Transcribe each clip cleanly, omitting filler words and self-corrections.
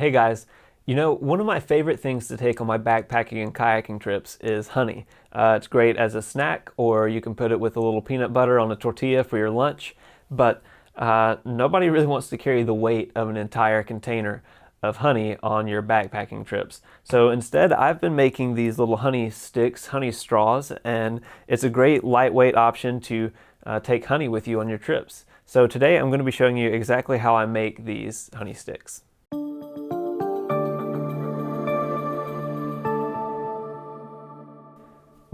Hey guys, one of my favorite things to take on my backpacking and kayaking trips is honey. It's great as a snack, or you can put it with a little peanut butter on a tortilla for your lunch, but nobody really wants to carry the weight of an entire container of honey on your backpacking trips. So instead, I've been making these little honey sticks, honey straws, and it's a great lightweight option to take honey with you on your trips. So today I'm going to be showing you exactly how I make these honey sticks.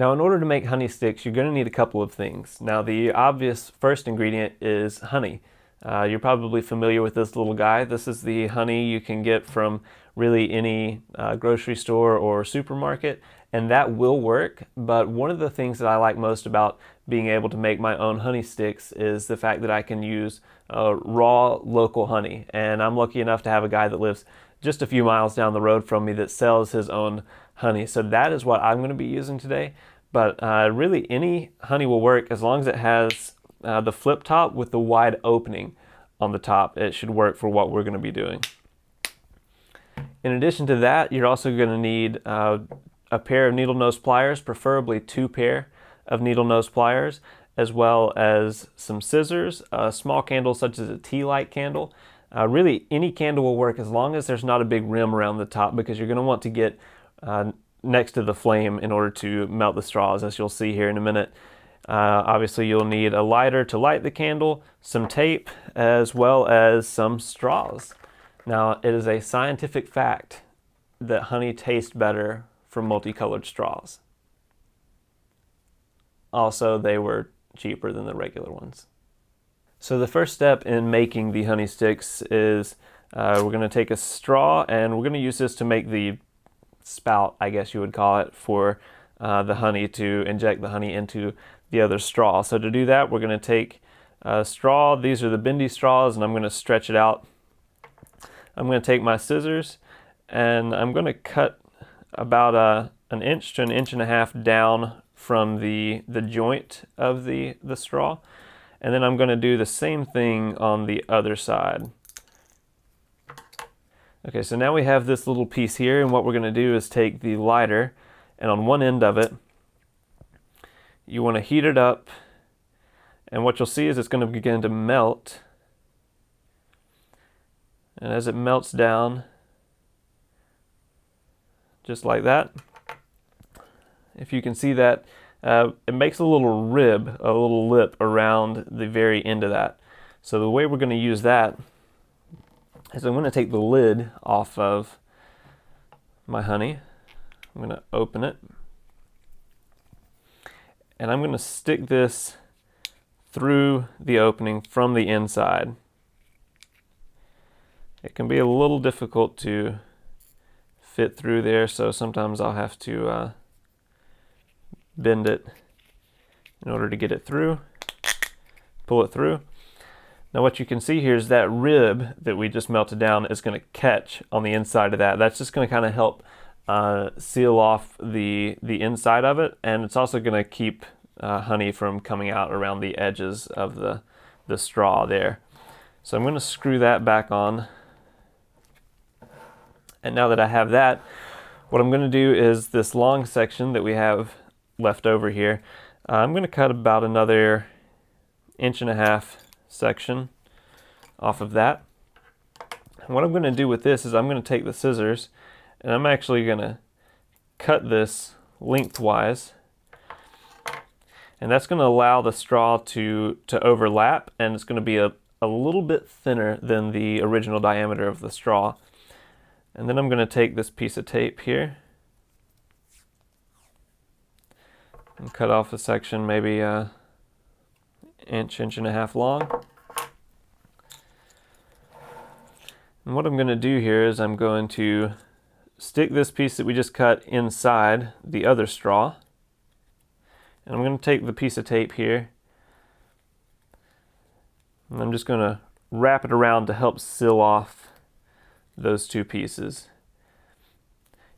Now, in order to make honey sticks, you're going to need a couple of things. Now, the obvious first ingredient is honey. You're probably familiar with this little guy. This is the honey you can get from really any grocery store or supermarket, and that will work. But one of the things that I like most about being able to make my own honey sticks is the fact that I can use raw local honey. And I'm lucky enough to have a guy that lives just a few miles down the road from me that sells his own honey. So that is what I'm going to be using today. But really any honey will work as long as it has the flip top with the wide opening on the top. It should work for what we're going to be doing. In addition to that, you're also going to need a pair of needle nose pliers, preferably 2 pair of needle nose pliers, as well as some scissors, a small candle such as a tea light candle. Really any candle will work as long as there's not a big rim around the top, because you're going to want to get next to the flame in order to melt the straws, as you'll see here in a minute. Obviously you'll need a lighter to light the candle, some tape, as well as some straws. Now, it is a scientific fact that honey tastes better from multicolored straws. Also, they were cheaper than the regular ones. So the first step in making the honey sticks is we're going to take a straw, and we're going to use this to make the spout, I guess you would call it, for the honey, to inject the honey into the other straw. So to do that, we're going to take a straw. These are the bendy straws, and I'm going to stretch it out. I'm going to take my scissors, and I'm going to cut about an inch to an inch and a half down from the joint of the straw. And then I'm going to do the same thing on the other side. Okay, so now we have this little piece here, and what we're going to do is take the lighter, and on one end of it, you want to heat it up, and what you'll see is it's going to begin to melt. And as it melts down, just like that, if you can see that, it makes a little rib, a little lip around the very end of that. So the way we're going to use that is I'm going to take the lid off of my honey. I'm going to open it, and I'm going to stick this through the opening from the inside. It can be a little difficult to fit through there, so sometimes I'll have to bend it in order to get it through, pull it through. Now what you can see here is that rib that we just melted down is going to catch on the inside of that. That's just going to kind of help seal off the inside of it, and it's also going to keep honey from coming out around the edges of the straw there. So I'm going to screw that back on. And now that I have that, what I'm going to do is this long section that we have left over here, I'm going to cut about another inch and a half section off of that. And what I'm going to do with this is I'm going to take the scissors, and I'm actually going to cut this lengthwise, and that's going to allow the straw to overlap, and it's going to be a little bit thinner than the original diameter of the straw. And then I'm going to take this piece of tape here and cut off a section maybe inch and a half long. And what I'm going to do here is I'm going to stick this piece that we just cut inside the other straw, and I'm going to take the piece of tape here, and I'm just going to wrap it around to help seal off those two pieces.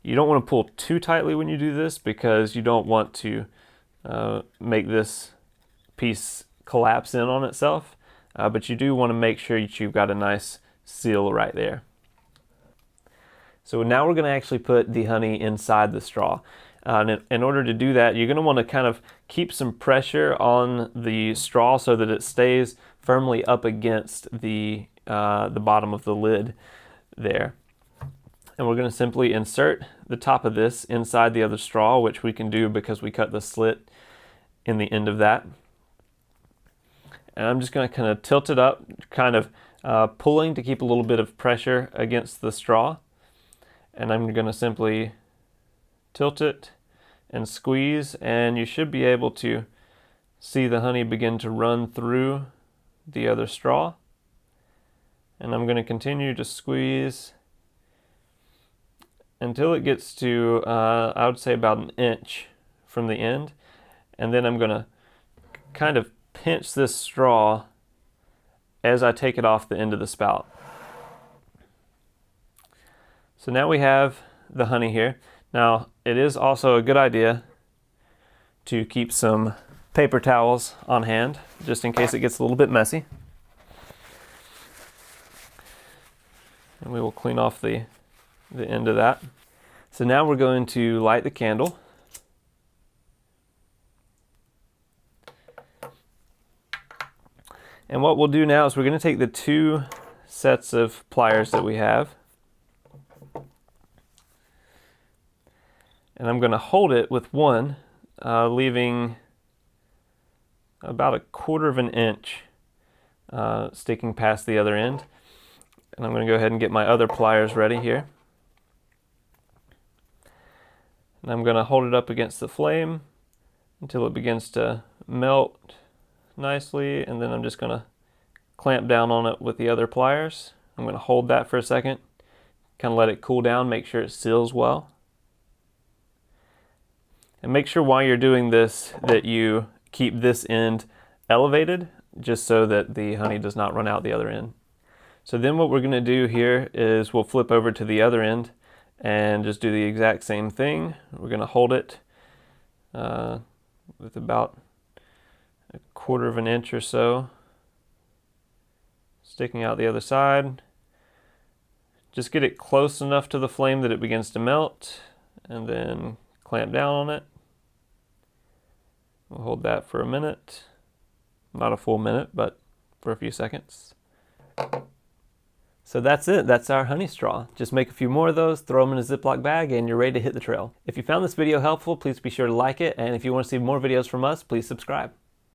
You don't want to pull too tightly when you do this, because you don't want to make this piece collapse in on itself, but you do want to make sure that you've got a nice seal right there. So now we're going to actually put the honey inside the straw. And in order to do that, you're going to want to kind of keep some pressure on the straw so that it stays firmly up against the bottom of the lid there. And we're going to simply insert the top of this inside the other straw, which we can do because we cut the slit in the end of that. And I'm just going to kind of tilt it up, kind of pulling to keep a little bit of pressure against the straw. And I'm going to simply tilt it and squeeze, and you should be able to see the honey begin to run through the other straw. And I'm going to continue to squeeze until it gets to, I would say about an inch from the end. And then I'm going to kind of pinch this straw as I take it off the end of the spout. So now we have the honey here. Now, it is also a good idea to keep some paper towels on hand, just in case it gets a little bit messy. And we will clean off the end of that. So now we're going to light the candle. And what we'll do now is we're going to take the 2 sets of pliers that we have, and I'm going to hold it with one, leaving about 1/4 of an inch sticking past the other end. And I'm going to go ahead and get my other pliers ready here. And I'm going to hold it up against the flame until it begins to melt nicely, and then I'm just going to clamp down on it with the other pliers. I'm going to hold that for a second, kind of let it cool down, make sure it seals well. And make sure while you're doing this that you keep this end elevated, just so that the honey does not run out the other end. So then what we're going to do here is we'll flip over to the other end and just do the exact same thing. We're going to hold it with about 1/4 of an inch or so sticking out the other side. Just get it close enough to the flame that it begins to melt, and then clamp down on it. We'll hold that for a minute, not a full minute, but for a few seconds. So that's it, that's our honey straw. Just make a few more of those, throw them in a Ziploc bag, and you're ready to hit the trail. If you found this video helpful, please be sure to like it, and if you want to see more videos from us, please subscribe.